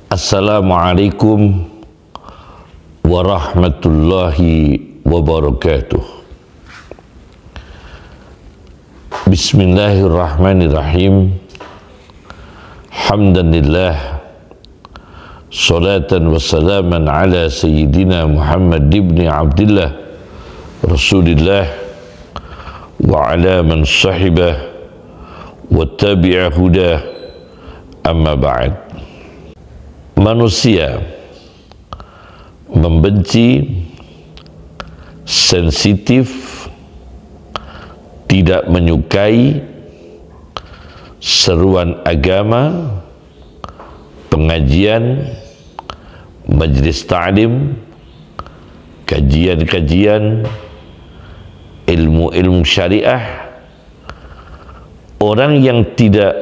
Assalamualaikum warahmatullahi wabarakatuh. Bismillahirrahmanirrahim. Hamdanillah, salatan wassalaman ala sayyidina Muhammad ibn Abdullah Rasulillah wa ala man sahibah wa tabi'a hudah, amma ba'd. Manusia membenci, sensitif, tidak menyukai seruan agama, pengajian, majelis ta'lim, kajian-kajian, ilmu-ilmu syariah. Orang yang tidak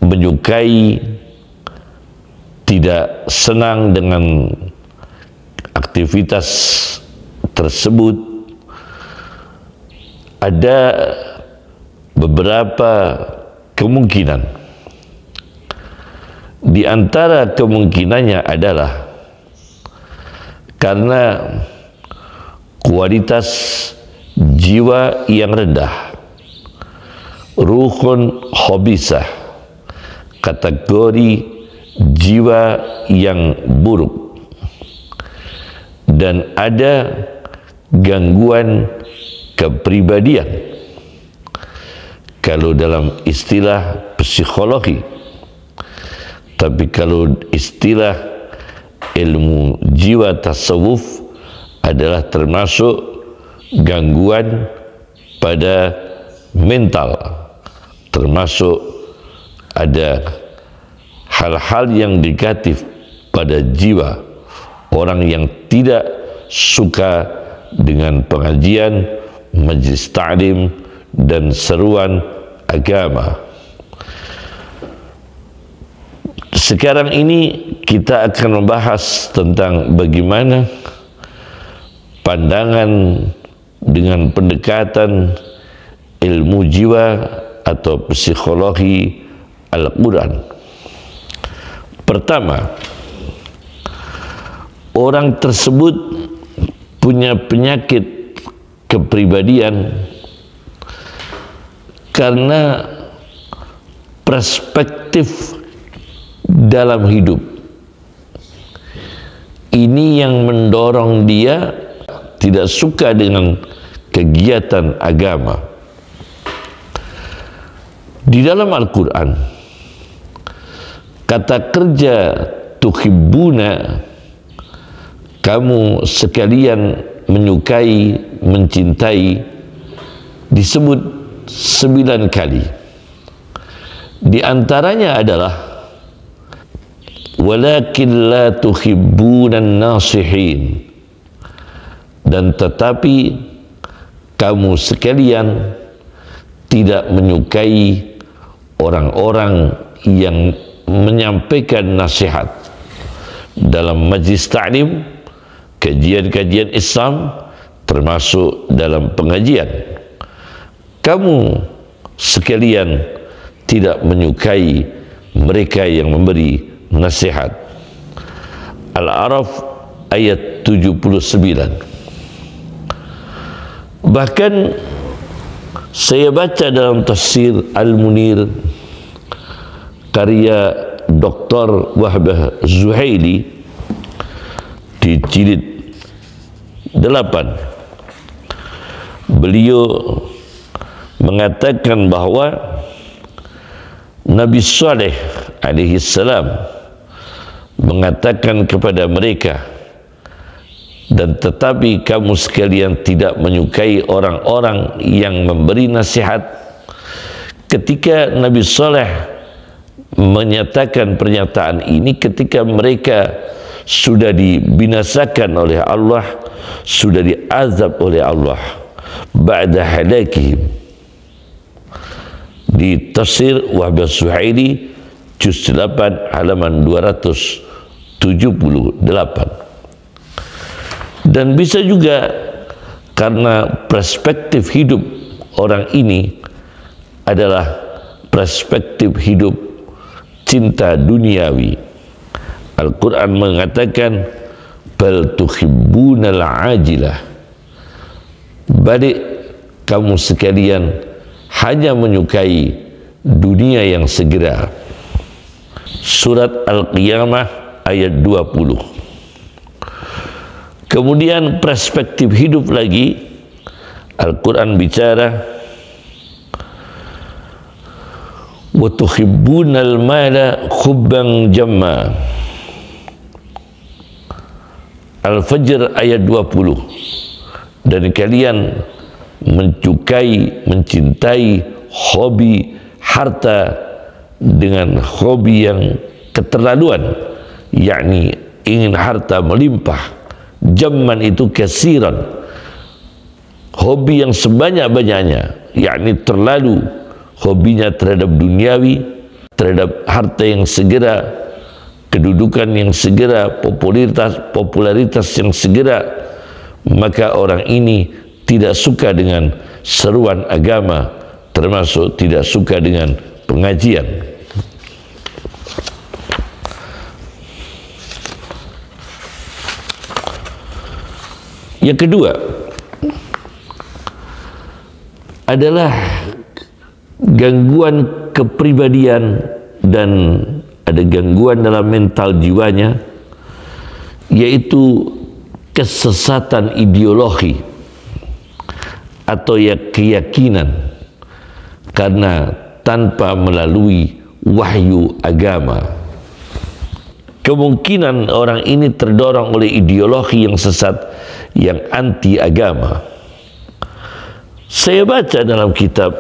menyukai, tidak senang dengan aktivitas tersebut, ada beberapa kemungkinan. Di antara kemungkinannya adalah karena kualitas jiwa yang rendah, ruhun khabisah, kategori jiwa yang buruk, dan ada gangguan kepribadian. Kalau dalam istilah psikologi, tapi kalau istilah ilmu jiwa tasawuf adalah termasuk gangguan pada mental, termasuk ada hal-hal yang negatif pada jiwa orang yang tidak suka dengan pengajian, majelis ta'lim, dan seruan agama. Sekarang ini kita akan membahas tentang bagaimana pandangan dengan pendekatan ilmu jiwa atau psikologi Al-Quran. Pertama, orang tersebut punya penyakit kepribadian karena perspektif dalam hidup ini yang mendorong dia tidak suka dengan kegiatan agama. Di dalam Al-Quran, kata kerja tuhibbuna, kamu sekalian menyukai, mencintai, disebut 9 kali. Di antaranya adalah walakin la tuhibbunan nasihin, dan tetapi kamu sekalian tidak menyukai orang-orang yang menyampaikan nasihat dalam majlis ta'lim, kajian-kajian Islam, termasuk dalam pengajian. Kamu sekalian tidak menyukai mereka yang memberi nasihat. Al-A'raf ayat 79. Bahkan saya baca dalam tafsir Al-Munir karya Dr. Wahbah Zuhaili di jilid 8, beliau mengatakan bahwa Nabi Saleh alaihi salam mengatakan kepada mereka, dan tetapi kamu sekalian tidak menyukai orang-orang yang memberi nasihat. Ketika Nabi Saleh menyatakan pernyataan ini ketika mereka sudah dibinasakan oleh Allah, sudah diazab oleh Allah ba'da halakihim. Di tafsir Wahbah Zuhaili juz 8 halaman 278. Dan bisa juga karena perspektif hidup orang ini adalah perspektif hidup cinta duniawi, Al-Quran mengatakan bal tuhibbunal ajilah, balik kamu sekalian hanya menyukai dunia yang segera. Surat Al-Qiyamah ayat 20. Kemudian perspektif hidup lagi, Al-Quran bicara wa tuhibbunal mala hubban jamma. Al-Fajr ayat 20. Dan kalian mencintai hobi harta dengan hobi yang keterlaluan, yakni ingin harta melimpah. Jamman itu kasiran, hobi yang sebanyak-banyaknya, yakni terlalu hobinya terhadap duniawi, terhadap harta yang segera, kedudukan yang segera, popularitas yang segera. Maka orang ini tidak suka dengan seruan agama, termasuk tidak suka dengan pengajian. Yang kedua adalah gangguan kepribadian dan ada gangguan dalam mental jiwanya, yaitu kesesatan ideologi atau keyakinan karena tanpa melalui wahyu agama. Kemungkinan orang ini terdorong oleh ideologi yang sesat, yang anti agama. Saya baca dalam kitab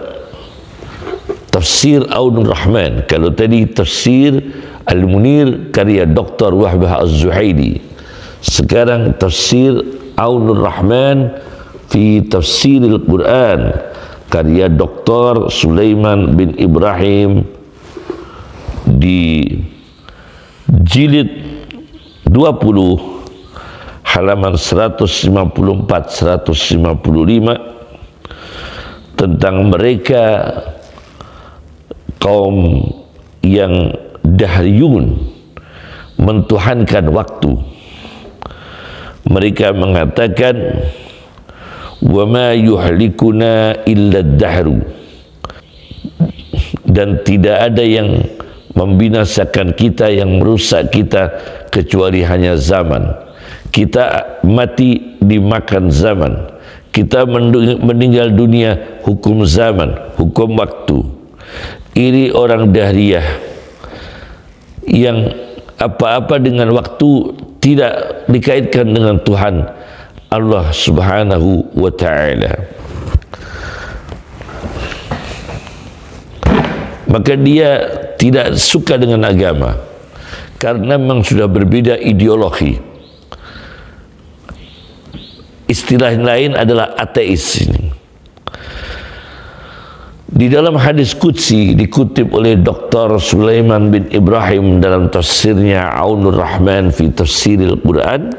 Tafsir Aunur Rahman, kalau tadi Tafsir Al-Munir karya Dr. Wahbah Az-Zuhaili, sekarang Tafsir Aunur Rahman fi Tafsir Al-Quran karya Dr. Sulaiman bin Ibrahim, di jilid 20 halaman 154-155 tentang mereka kaum yang dahriyun, mentuhankan waktu. Mereka mengatakan wa ma yuhlikuna illa ad-dahru, dan tidak ada yang membinasakan kita, yang merusak kita kecuali hanya zaman. Kita mati dimakan zaman, kita meninggal dunia hukum zaman, hukum waktu. Ini orang dahriyah yang apa-apa dengan waktu tidak dikaitkan dengan Tuhan Allah Subhanahu wa ta'ala. Maka dia tidak suka dengan agama karena memang sudah berbeda ideologi. Istilah lain adalah ateis. Di dalam hadis qudsi dikutip oleh Dr. Sulaiman bin Ibrahim dalam tafsirnya Aunur Rahman fi Tafsiril Quran,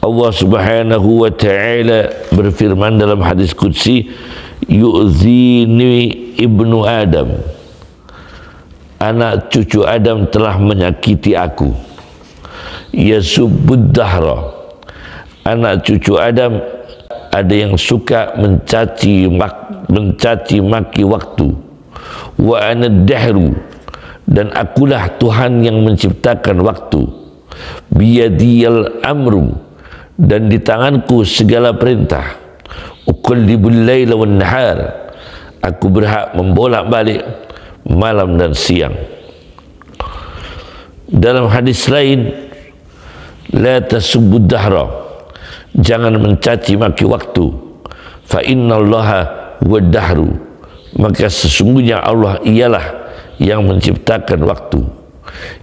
Allah Subhanahu wa ta'ala berfirman dalam hadis qudsi, yu'zini ibnu Adam, anak cucu Adam telah menyakiti aku. Yasubbud dahra, anak cucu Adam ada yang suka mencaci maki waktu. Wa ana dahru, dan akulah Tuhan yang menciptakan waktu. Biyadiyal amru, dan di tanganku segala perintah. Uqallibul laila wan nahar, aku berhak membolak-balik malam dan siang. Dalam hadis lain, la tasubbud dahra, jangan mencaci maki waktu. Fa innallaha wad-dahru, maka sesungguhnya Allah ialah yang menciptakan waktu.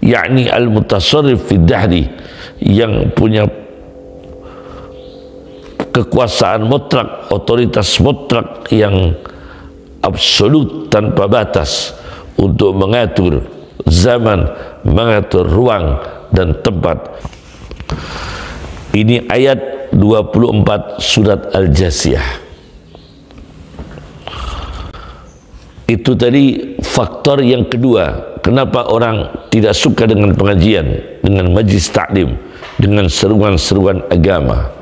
Yakni al-mutasarrif fi dahri, yang punya kekuasaan mutlak, otoritas mutlak yang absolut tanpa batas untuk mengatur zaman, mengatur ruang dan tempat. Ini ayat 24 surat Al-Jasiyah. Itu tadi faktor yang kedua kenapa orang tidak suka dengan pengajian, dengan majlis taklim, dengan seruan-seruan agama.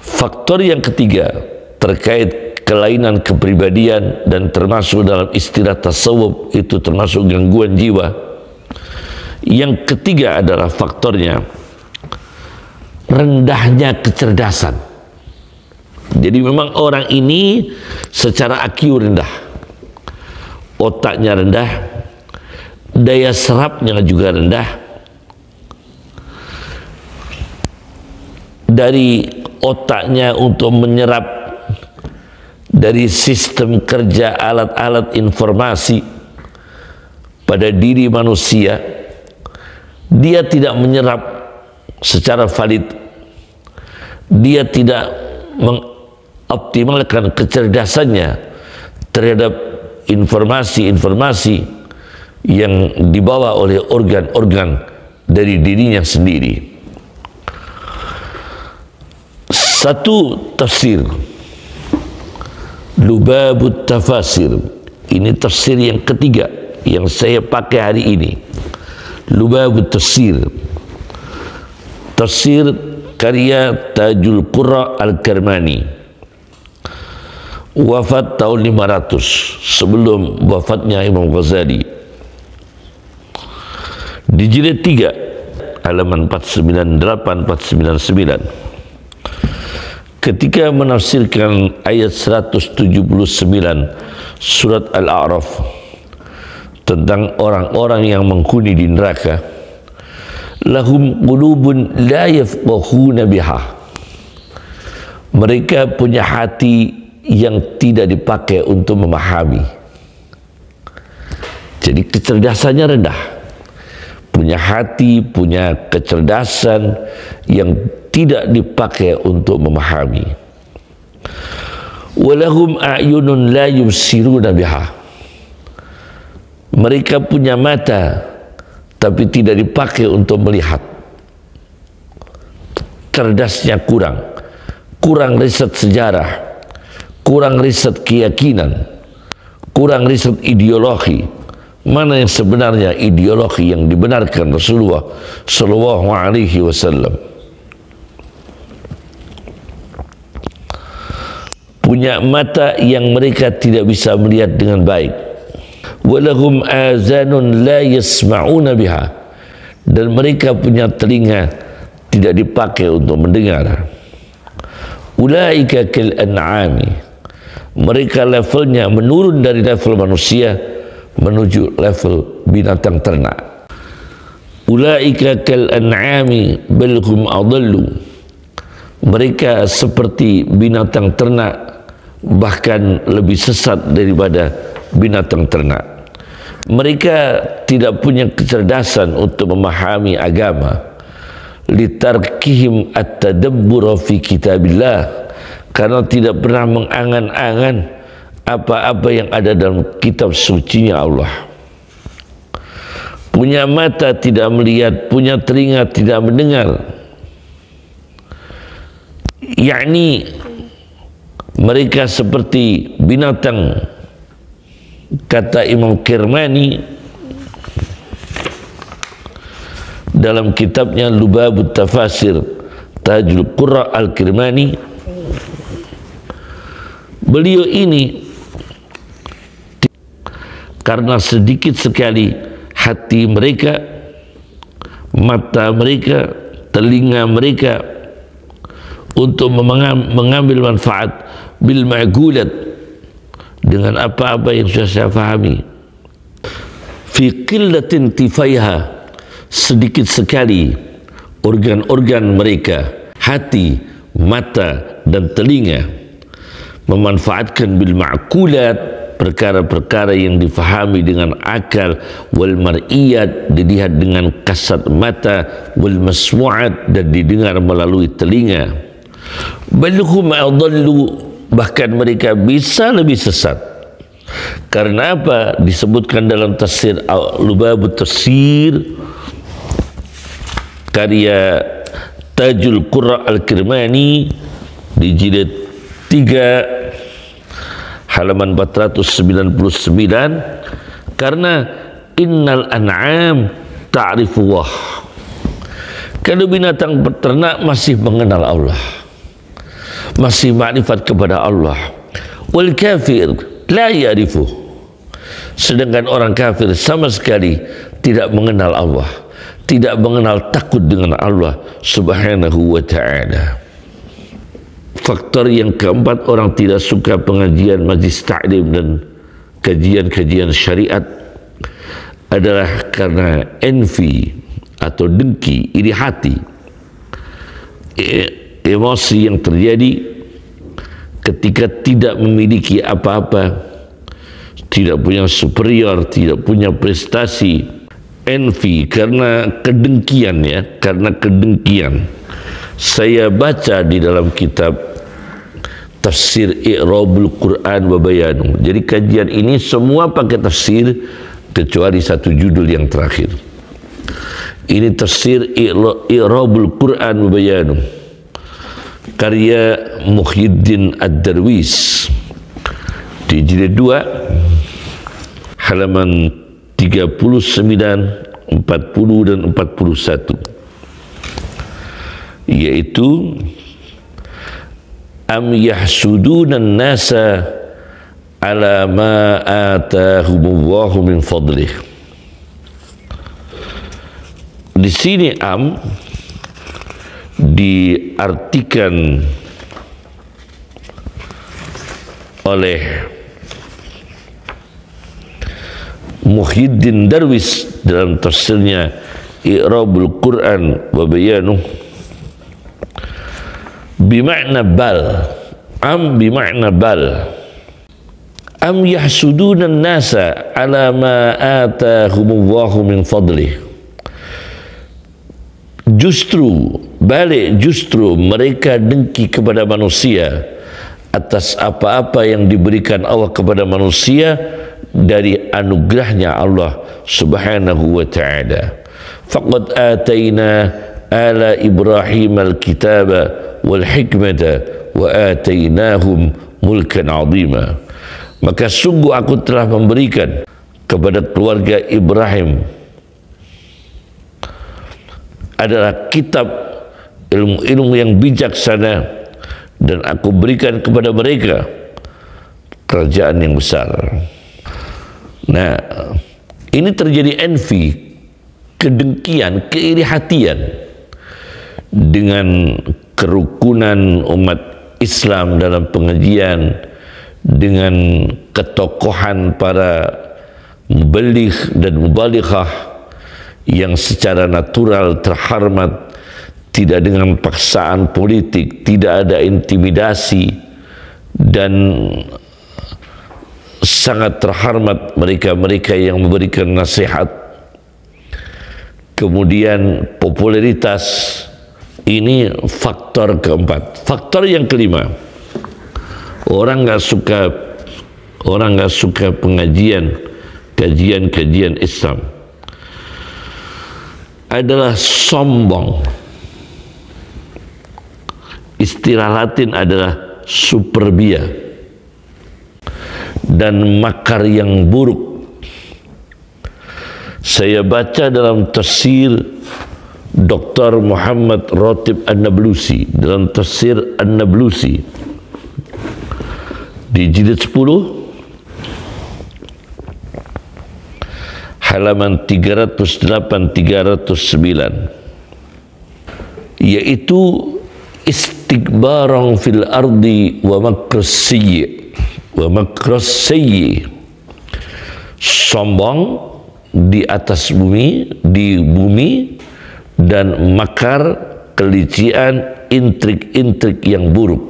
Faktor yang ketiga terkait kelainan kepribadian dan termasuk dalam istilah tasawuf itu termasuk gangguan jiwa. Yang ketiga adalah faktornya rendahnya kecerdasan. Jadi memang orang ini secara IQ rendah, otaknya rendah, daya serapnya juga rendah. Dari otaknya untuk menyerap dari sistem kerja alat-alat informasi pada diri manusia, dia tidak menyerap secara valid, dia tidak mengoptimalkan kecerdasannya terhadap informasi-informasi yang dibawa oleh organ-organ dari dirinya sendiri. Satu tafsir, Lubabut Tafasir, ini tafsir yang ketiga yang saya pakai hari ini. Lubabut Tafsir, tafsir karya Tajul Qurra Al-Kirmani, wafat tahun 500 sebelum wafatnya Imam Ghazali. Di jilid 3 halaman 498-499 ketika menafsirkan ayat 179 surat Al-A'raf tentang orang-orang yang menghuni di neraka, lahum qulubun la yafqahuna biha, mereka punya hati yang tidak dipakai untuk memahami. Jadi kecerdasannya rendah, punya hati, punya kecerdasan yang tidak dipakai untuk memahami. Walahum a'yunun la yubsiruna biha, mereka punya mata tapi tidak dipakai untuk melihat. Cerdasnya kurang riset sejarah, kurang riset keyakinan, kurang riset ideologi. Mana yang sebenarnya ideologi yang dibenarkan Rasulullah Sallallahu Alaihi Wasallam. Punya mata yang mereka tidak bisa melihat dengan baik. Walahum azanun la yasma'una biha, dan mereka punya telinga tidak dipakai untuk mendengar. Ulaika kal an'ami, mereka levelnya menurun dari level manusia menuju level binatang ternak. Ulaika kal an'ami bal hum adallu, mereka seperti binatang ternak, bahkan lebih sesat daripada binatang ternak. Mereka tidak punya kecerdasan untuk memahami agama, litarkihim at-tadabbur fi kitabillah, karena tidak pernah mengangan-angan apa-apa yang ada dalam kitab sucinya Allah. Punya mata tidak melihat, punya telinga tidak mendengar, yakni mereka seperti binatang. Kata Imam Kirmani dalam kitabnya Lubabut Tafasir Tajul Qurra Al-Kirmani, beliau ini karena sedikit sekali hati mereka, mata mereka, telinga mereka untuk mengambil manfaat bil ma'gulat, dengan apa-apa yang sudah saya fahami. Fi qillatin tifaiha, sedikit sekali organ-organ mereka, hati, mata dan telinga, memanfaatkan bil ma'kulat, perkara-perkara yang difahami dengan akal, wal mar'iyat, dilihat dengan kasat mata, wal masmu'at, dan didengar melalui telinga. Balhum adallu, bahkan mereka bisa lebih sesat. Karena apa? Disebutkan dalam tafsir Lubabut Tafsir karya Tajul Qurra Al-Kirmani di jilid 3 halaman 499, karena innal an'am ta'rifullah. Kalau binatang peternak masih mengenal Allah, masih makrifat kepada Allah. Wal kafir la ya'rifuh. Sedangkan orang kafir sama sekali tidak mengenal Allah, tidak mengenal takut dengan Allah subhanahu wa ta'ala. Faktor yang keempat, orang tidak suka pengajian majlis ta'lim dan kajian-kajian syariat adalah karena envy atau dengki, iri hati, emosi yang terjadi ketika tidak memiliki apa-apa, tidak punya superior, tidak punya prestasi. Envy karena kedengkian, ya, karena kedengkian. Saya baca di dalam kitab Tafsir I'rabul Quran wa Bayanu. Jadi kajian ini semua pakai tafsir kecuali satu judul yang terakhir. Ini Tafsir I'rabul Quran wa Bayanu, karya Muhyiddin Ad-Darwis, di jilid 2 halaman 39, 40 dan 41, yaitu am yahsudunan nasa ala ma atahumullahu min fadlih. Di sini am diartikan oleh Muhyiddin Darwis dalam tafsirnya I'rabul Quran wa Bayanuh bimakna bal. Am bimakna bal. Am yahsudunan nasa ala ma atahumullahu min fadlih. Justru balik, justru mereka dengki kepada manusia atas apa-apa yang diberikan Allah kepada manusia dari anugerahnya Allah subhanahu wa ta'ala. Faqad atayna ala Ibrahim al-kitaba wal hikmata wa atainahum mulkan azima. Maka sungguh aku telah memberikan kepada keluarga Ibrahim adalah kitab, ilmu-ilmu yang bijaksana, dan aku berikan kepada mereka kerajaan yang besar. Nah, ini terjadi envy, kedengkian, keirihatian dengan kerukunan umat Islam dalam pengajian, dengan ketokohan para mubaligh dan mubalighah yang secara natural terhormat, tidak dengan paksaan politik, tidak ada intimidasi, dan sangat terhormat mereka-mereka yang memberikan nasihat. Kemudian popularitas, ini faktor keempat. Faktor yang kelima, orang nggak suka pengajian, kajian Islam, adalah sombong. Istilah Latin adalah superbia dan makar yang buruk. Saya baca dalam tafsir Dr. Muhammad Ratib An-Nablusi, dalam tafsir An-Nablusi di jilid 10 halaman 308-309, yaitu istikbaran fil ardi wa makras sayyi, sombong di atas bumi, di bumi, dan makar, kelician, intrik-intrik yang buruk,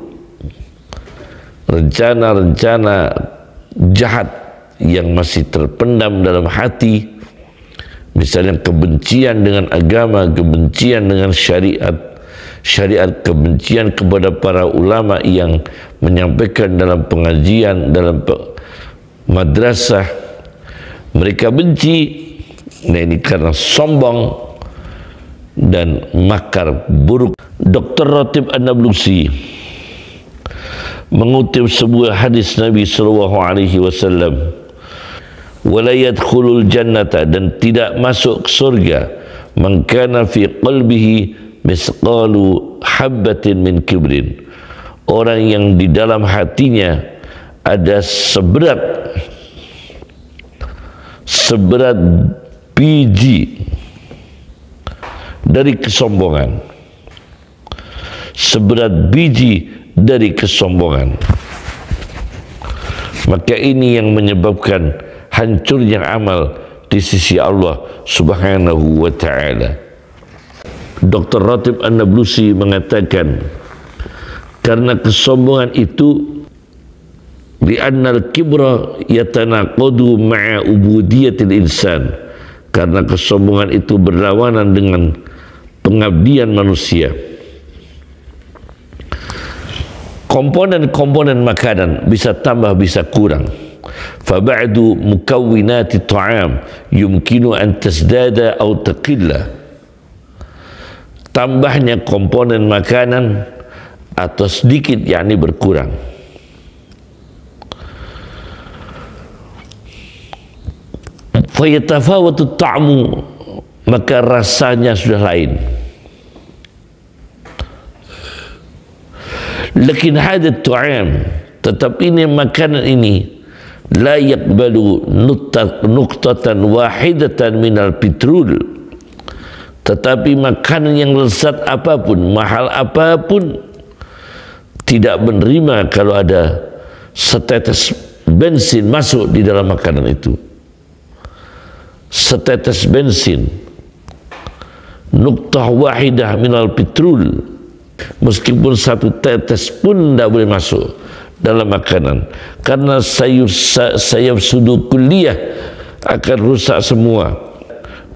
rencana-rencana jahat yang masih terpendam dalam hati, misalnya kebencian dengan agama, kebencian dengan syariat, kebencian kepada para ulama yang menyampaikan dalam pengajian, dalam madrasah, mereka benci. Nah, ini karena sombong dan makar buruk. Dr. Ratib An-Nablusi mengutip sebuah hadis Nabi SAW, wala yadkhulul jannata, dan tidak masuk ke surga, man kana fi qalbihi misqalu habbatin min kibrin, orang yang di dalam hatinya ada seberat biji dari kesombongan, seberat biji dari kesombongan. Maka ini yang menyebabkan hancurnya amal di sisi Allah Subhanahu wa ta'ala. Dr. Ratib An-Nablusi mengatakan, karena kesombongan itu, li'annal kibra yatanaqadu ma'a ubudiyatil insan, karena kesombongan itu berlawanan dengan pengabdian manusia. Komponen-komponen makanan bisa tambah bisa kurang. Faba'du mukawwinati ta'am yumkinu an tasdada aw taqilla. Tambahnya komponen makanan atau sedikit, yakni berkurang. Fayatafawatu ta'mu, maka rasanya sudah lain. Lakin hadat ta'am, tetapi ini makanan ini la yaqbalu nuqtatan wahidatan minal petrol, tetapi makanan yang lezat apapun, mahal apapun, tidak menerima kalau ada setetes bensin masuk di dalam makanan itu. Setetes bensin, nuqtah wahidah minal petrol, meskipun satu tetes pun tidak boleh masuk dalam makanan, karena sayap sudu kuliah akan rusak semua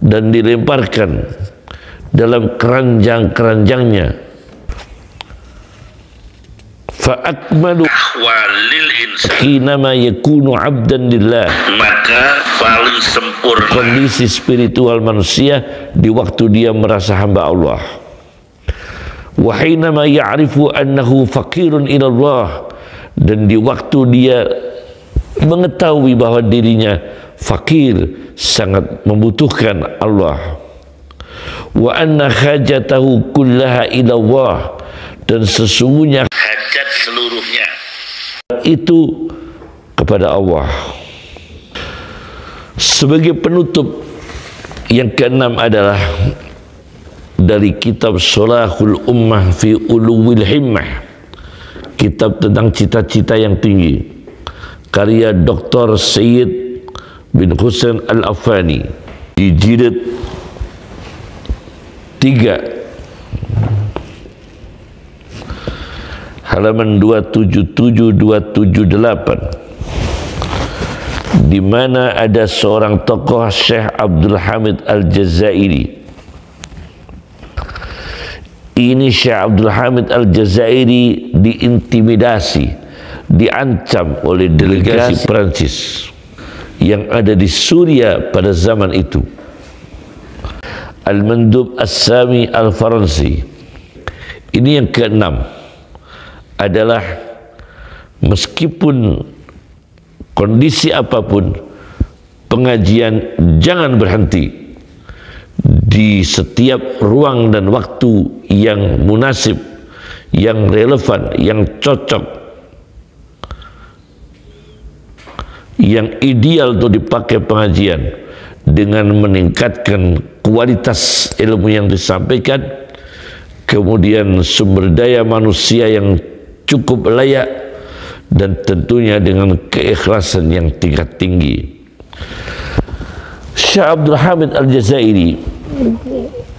dan dilemparkan dalam keranjang-keranjangnya. Fa'akmalu walil insan hinama yakunu abdan lillah, maka paling sempurna kondisi spiritual manusia di waktu dia merasa hamba Allah. Wa hinama ya'rifu annahu faqirun ila Allah, dan di waktu dia mengetahui bahwa dirinya fakir, sangat membutuhkan Allah. Wa anna hajatahu kullaha ila Allah, dan sesungguhnya hajat seluruhnya itu kepada Allah. Sebagai penutup, yang keenam adalah dari kitab Sholahul Ummah fi Uluwil Himmah, kitab tentang cita-cita yang tinggi, karya Dr. Sayyid bin Husain Al-Afani, di jilid 3 halaman 277-278, di mana ada seorang tokoh, Syekh Abdul Hamid Al-Jazairi. Ini Syekh Abdul Hamid Al-Jazairi diintimidasi, diancam oleh delegasi Prancis yang ada di Suriah pada zaman itu. Al-Mandub As-Sami Al-Faransi. Ini yang keenam adalah, meskipun kondisi apapun, pengajian jangan berhenti di setiap ruang dan waktu yang munasib, yang relevan, yang cocok, yang ideal untuk dipakai pengajian, dengan meningkatkan kualitas ilmu yang disampaikan, kemudian sumber daya manusia yang cukup layak, dan tentunya dengan keikhlasan yang tingkat tinggi. Syekh Abdul Hamid Al-Jazairi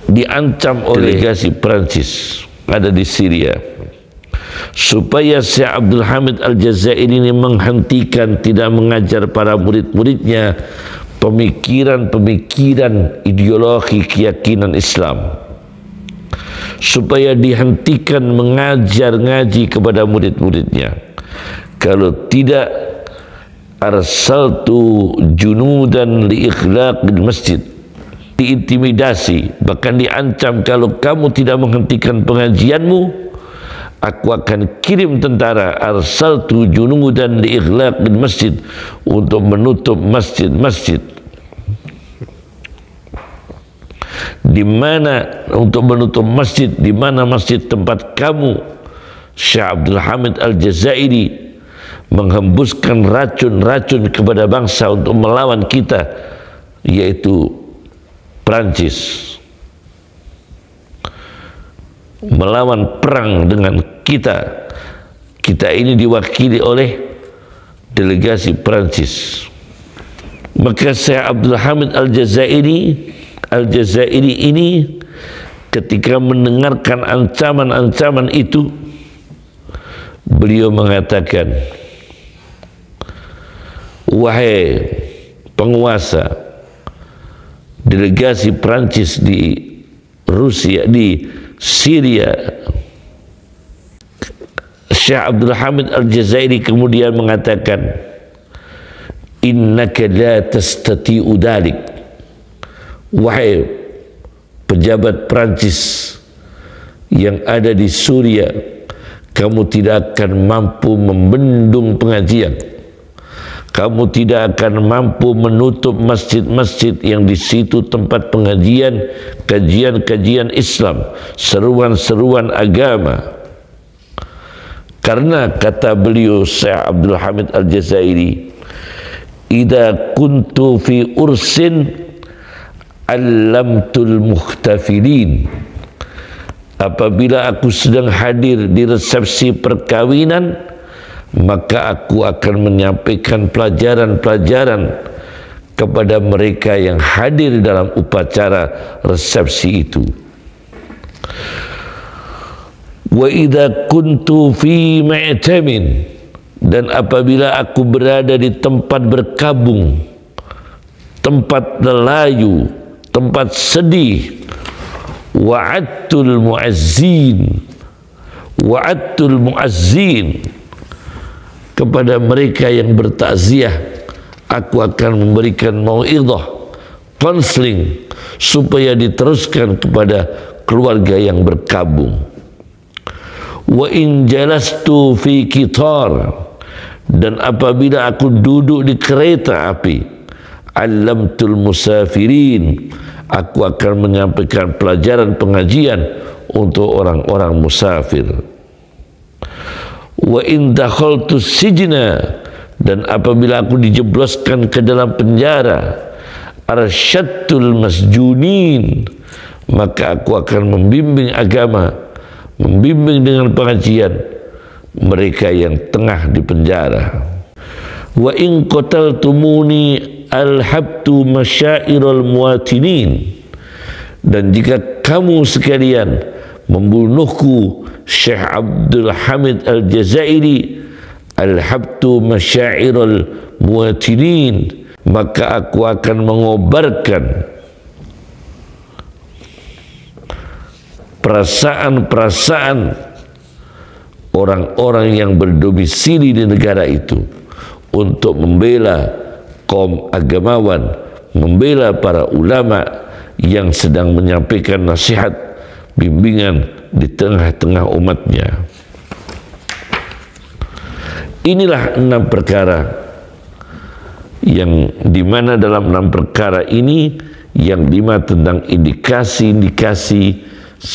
diancam oleh delegasi Prancis ada di Syria, supaya Syekh Abdul Hamid Al-Jazairi ini menghentikan, tidak mengajar para murid-muridnya pemikiran-pemikiran ideologi keyakinan Islam, supaya dihentikan mengajar ngaji kepada murid-muridnya. Kalau tidak, arsaltu junudan li ikhlaqil masjid, diintimidasi, bahkan diancam, kalau kamu tidak menghentikan pengajianmu, Aku akan kirim tentara, arsaltu junudan li ighlaqil masjid, untuk menutup masjid-masjid. Di mana untuk menutup masjid, di mana masjid tempat kamu Syekh Abdul Hamid Al-Jazairi menghembuskan racun-racun kepada bangsa untuk melawan kita, yaitu Prancis, melawan perang dengan kita. Kita ini diwakili oleh delegasi Prancis. Maka Syekh Abdul Hamid Al-Jazairi ini ketika mendengarkan ancaman-ancaman itu, beliau mengatakan, wahai penguasa delegasi Prancis di Rusia, di Syria. Syekh Abdul Hamid Al-Jazairi kemudian mengatakan, innaka la tastati'u dhalik. Wahai pejabat Prancis yang ada di Suria, kamu tidak akan mampu membendung pengajian. Kamu tidak akan mampu menutup masjid-masjid yang di situ tempat pengajian, kajian-kajian Islam, seruan-seruan agama. Karena kata beliau Syekh Abdul Hamid Al-Jazairi, idza kuntu fi ursin allamtul muhtafilin. Apabila aku sedang hadir di resepsi perkawinan, maka aku akan menyampaikan pelajaran-pelajaran kepada mereka yang hadir dalam upacara resepsi itu. Wa idza kuntu fi ma'tamin, dan apabila aku berada di tempat berkabung, tempat lelayu, tempat sedih, wa'adtul mu'azzin, kepada mereka yang bertakziah, aku akan memberikan mau'idhah, konseling, supaya diteruskan kepada keluarga yang berkabung. Wa in jalastu fi qitar, dan apabila aku duduk di kereta api, allamtul musafirin, aku akan menyampaikan pelajaran pengajian untuk orang-orang musafir. Wa in dakhaltu sijna, dan apabila aku dijebloskan ke dalam penjara, arsyadtul masjunin, maka aku akan membimbing agama, membimbing dengan pengajian mereka yang tengah di penjara. Wa in qataltumuni alhabtu masyairal muwatinin, dan jika kamu sekalian membunuhku Syekh Abdul Hamid Al-Jazairi, alhabtu masyairal muwatinin, maka aku akan mengobarkan perasaan-perasaan orang-orang yang berdomisili di negara itu untuk membela kaum agamawan, membela para ulama yang sedang menyampaikan nasihat, bimbingan di tengah-tengah umatnya. Inilah 6 perkara yang dimana dalam 6 perkara ini, yang 5 tentang indikasi-indikasi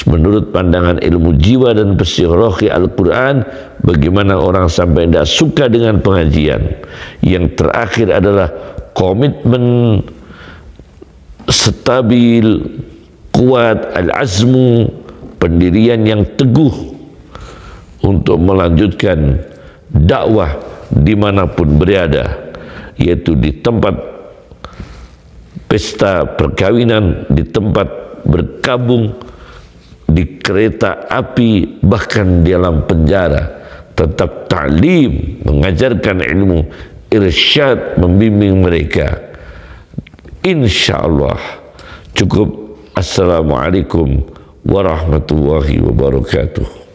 menurut pandangan ilmu jiwa dan psikologi Al-Quran, bagaimana orang sampai tidak suka dengan pengajian. Yang terakhir adalah komitmen stabil, kuat, al-azmu, pendirian yang teguh untuk melanjutkan dakwah dimanapun berada, yaitu di tempat pesta perkawinan, di tempat berkabung, di kereta api, bahkan di dalam penjara. Tetap ta'lim, mengajarkan ilmu, irsyad, membimbing mereka. Insyaallah cukup. Assalamualaikum warahmatullahi wabarakatuh.